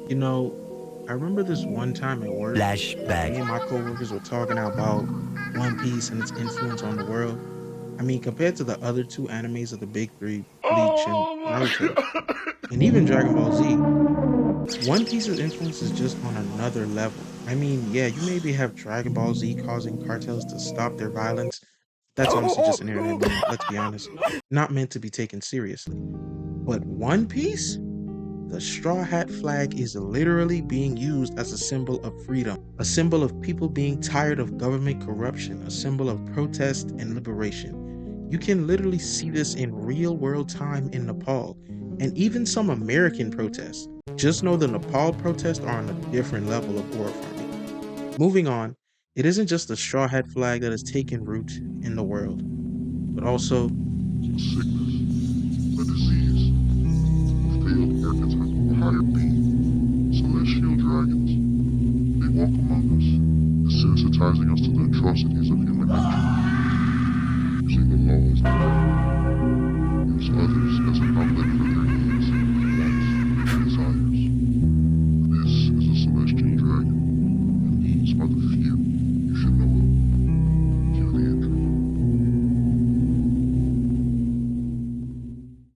You know, I remember this one time at work, me Flashback. and my coworkers were talking about One Piece and its influence on the world. I mean, compared to the other two animes of the big three, Bleach and Oh my Naruto, god. and even Dragon Ball Z, One Piece's influence is just on another level. I mean, yeah, you maybe have Dragon Ball Z causing cartels to stop their violence. That's honestly just an internet meme, let's be honest. Not meant to be taken seriously. But One Piece? The straw hat flag is literally being used as a symbol of freedom, a symbol of people being tired of government corruption, a symbol of protest and liberation. You can literally see this in real world time in Nepal, and even some American protests. Just know the Nepal protests are on a different level of horrifying. Moving on, it isn't just the straw hat flag that has taken root in the world, but also A sickness, a disease, a failed archetype of a higher being, celestial dragons. They walk among us, desensitizing us to the atrocities of human nature, using the laws to use others as an outlet for their needs, wants, and desires. This is a celestial dragon, and these are the few you should know of. Cue the intro.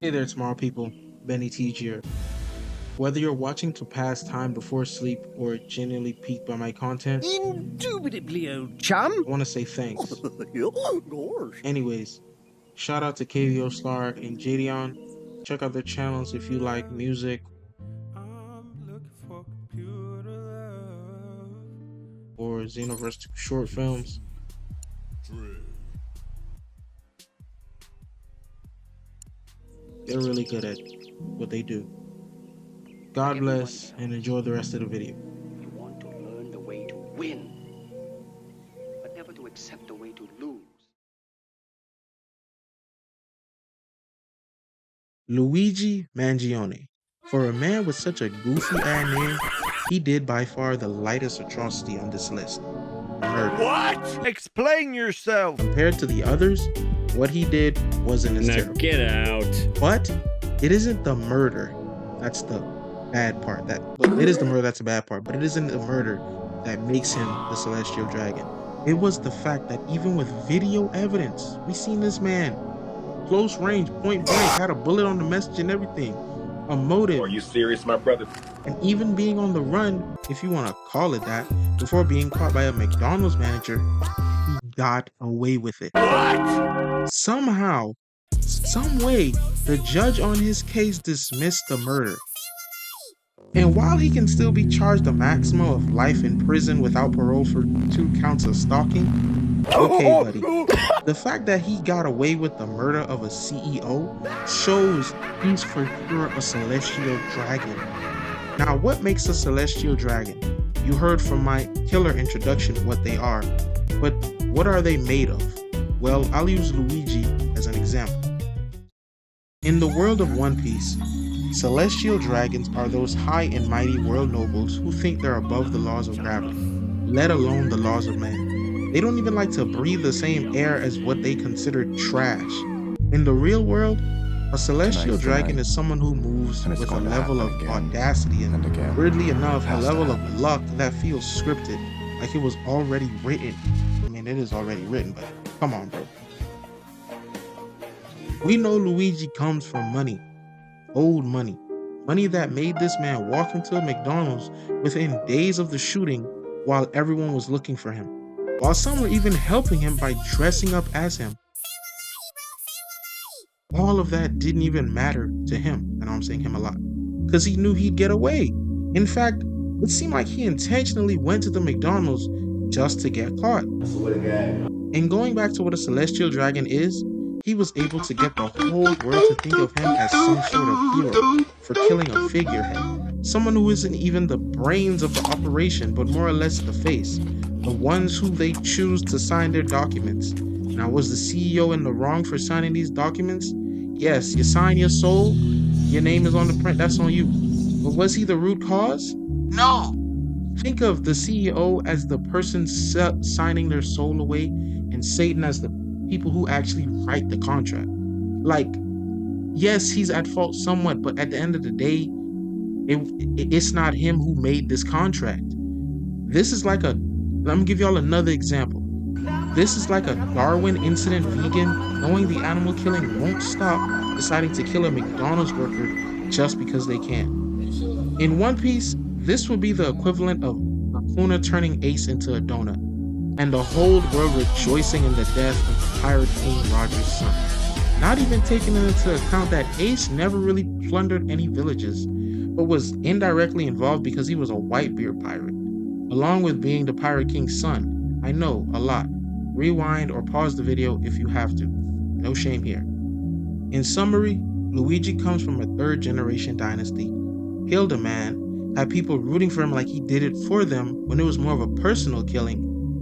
hey there, small people. Benny T here. Whether you're watching to pass time before sleep or genuinely piqued by my content, Indubitably, old chum. I want to say thanks. Gosh. Anyways, shout out to KVO Star and Jadion. Check out their channels if you like music or Xenoverse short films. They're really good at what they do. God bless and enjoy the rest of the video. You want to learn the way to win, but never to accept the way to lose. Luigi Mangione. For a man with such a goofy ass name, he did by far the lightest atrocity on this list. Murder. What? Explain yourself. Compared to the others, what he did wasn't as Now terrible. get out. But it isn't the murder that's the bad part. It is the murder that's the bad part, but it isn't the murder that makes him the celestial dragon. It was the fact that even with video evidence, we seen this man close range, point blank, had a bullet on the message and everything, a motive. Are you serious, my brother? And even being on the run, if you want to call it that, before being caught by a McDonald's manager, he got away with it. What? Somehow, some way, the judge on his case dismissed the murder. And while he can still be charged a maximum of life in prison without parole for 2 counts of stalking, okay, buddy. The fact that he got away with the murder of a CEO shows he's for sure a celestial dragon. Now, what makes a celestial dragon? You heard from my killer introduction what they are, but what are they made of? Well, I'll use Luigi as an example. In the world of One Piece, celestial dragons are those high and mighty world nobles who think they're above the laws of gravity, let alone the laws of man. They don't even like to breathe the same air as what they consider trash. In the real world, a celestial dragon is someone who moves with a level of audacity and, weirdly enough, a level of luck that feels scripted, like it was already written. I mean, it is already written, but come on, bro. We know Luigi comes from money, old money, money that made this man walk into a McDonald's within days of the shooting while everyone was looking for him, while some were even helping him by dressing up as him. All of that didn't even matter to him, and I'm saying him a lot, because he knew he'd get away. In fact, it seemed like he intentionally went to the McDonald's just to get caught. And going back to what a celestial dragon is, he was able to get the whole world to think of him as some sort of hero for killing a figurehead. Someone who isn't even the brains of the operation, but more or less the face. The ones who they choose to sign their documents. Now, was the CEO in the wrong for signing these documents? Yes, you sign your soul, your name is on the print, that's on you. But was he the root cause? No. Think of the CEO as the person signing their soul away, and Satan as the people who actually write the contract. Like, yes, he's at fault somewhat, but at the end of the day, It's not him who made this contract. This is like let me give y'all another example. This is like a Darwin incident vegan knowing the animal killing won't stop, deciding to kill a McDonald's worker just because they can. In One Piece, this would be the equivalent of Hakuna turning Ace into a donut, and the whole world rejoicing in the death of Pirate King Roger's son. Not even taking into account that Ace never really plundered any villages, but was indirectly involved because he was a Whitebeard pirate, along with being the Pirate King's son. I know, a lot. Rewind or pause the video if you have to. No shame here. In summary, Luigi comes from a 3rd generation dynasty, killed a man, had people rooting for him like he did it for them when it was more of a personal killing,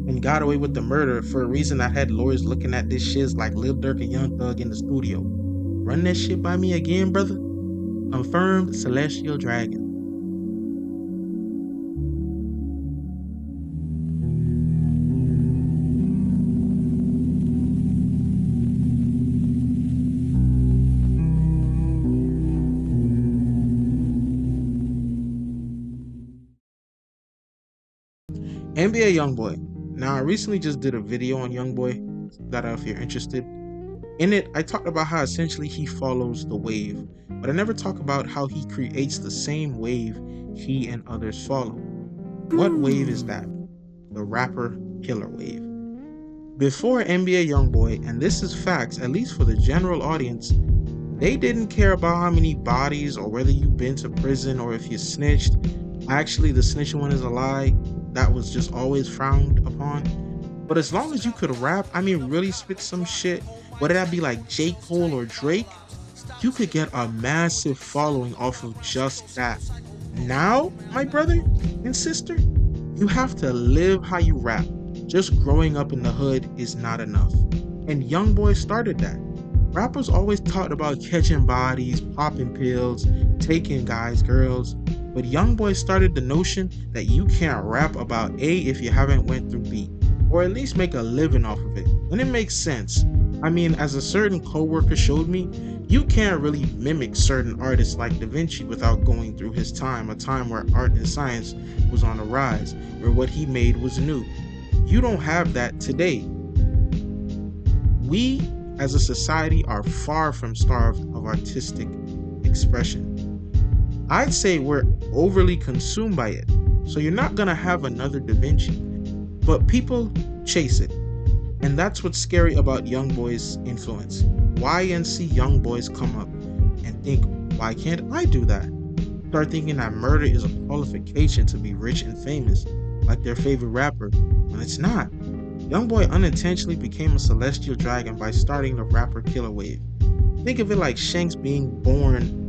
and got away with the murder for a reason that had lawyers looking at this shiz like Lil Durk and Young Thug in the studio. Run that shit by me again, brother? Confirmed Celestial Dragon. NBA Youngboy. Now, I recently just did a video on Youngboy, that if you're interested. In it, I talked about how essentially he follows the wave, but I never talk about how he creates the same wave he and others follow. What wave is that? The rapper killer wave. Before NBA Youngboy, and this is facts, at least for the general audience, they didn't care about how many bodies or whether you've been to prison or if you snitched. Actually, the snitching one is a lie. That was just always frowned upon. But as long as you could rap, I mean really spit some shit, whether that be like J. Cole or Drake, you could get a massive following off of just that. Now, my brother and sister, you have to live how you rap. Just growing up in the hood is not enough. And Youngboy started that. Rappers always talked about catching bodies, popping pills, taking guys, girls. But Youngboy started the notion that you can't rap about A if you haven't went through B, or at least make a living off of it. And it makes sense. I mean, as a certain co-worker showed me, you can't really mimic certain artists like Da Vinci without going through his time, a time where art and science was on the rise, where what he made was new. You don't have that today. We, as a society, are far from starved of artistic expression. I'd say we're overly consumed by it, so you're not gonna have another Da Vinci, but people chase it, and that's what's scary about Youngboy's influence. YNC young boys come up and think, why can't I do that? Start thinking that murder is a qualification to be rich and famous, like their favorite rapper, when it's not. Youngboy unintentionally became a celestial dragon by starting the rapper killer wave. Think of it like Shanks being born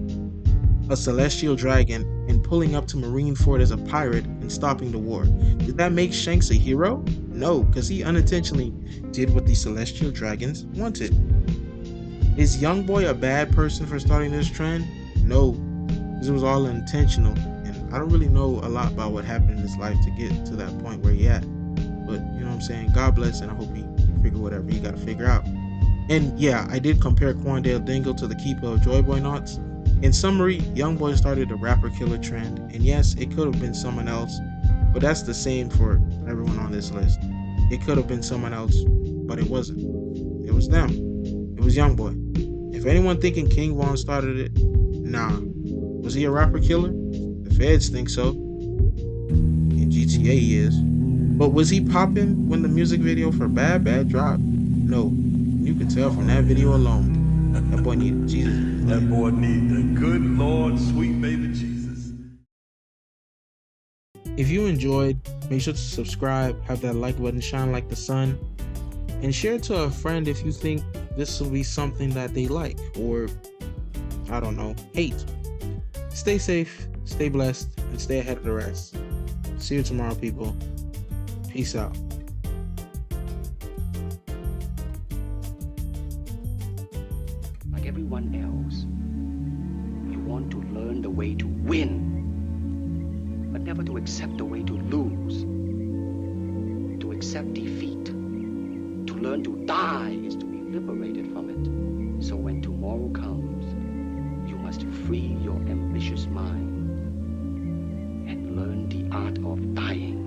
a celestial dragon and pulling up to Marineford as a pirate and stopping the war. Did that make Shanks a hero? No, because he unintentionally did what the celestial dragons wanted. Is Youngboy a bad person for starting this trend? No, because it was all intentional, and I don't really know a lot about what happened in his life to get to that point where he at. But you know what I'm saying? God bless, and I hope he figure whatever you gotta figure out. And yeah, I did compare Quandale Dingle to the keeper of Joyboy Knots. In summary, Youngboy started the rapper killer trend, and yes, it could have been someone else, but that's the same for everyone on this list. It could have been someone else, but it wasn't. It was them. It was Youngboy. If anyone thinking King Von started it, nah. Was he a rapper killer? The feds think so. In GTA he is. But was he popping when the music video for Bad Bad dropped? No. You could tell from that video alone. That boy needed Jesus. That boy needed the good Lord, sweet baby Jesus. If you enjoyed, make sure to subscribe, have that like button shine like the sun, and share it to a friend if you think this will be something that they like, or, I don't know, hate. Stay safe, stay blessed, and stay ahead of the rest. See you tomorrow, people. Peace out. Like everyone else, you want to learn the way to win, but never to accept the way to lose, to accept defeat. To learn to die is to be liberated from it. So when tomorrow comes, you must free your ambitious mind art of dying.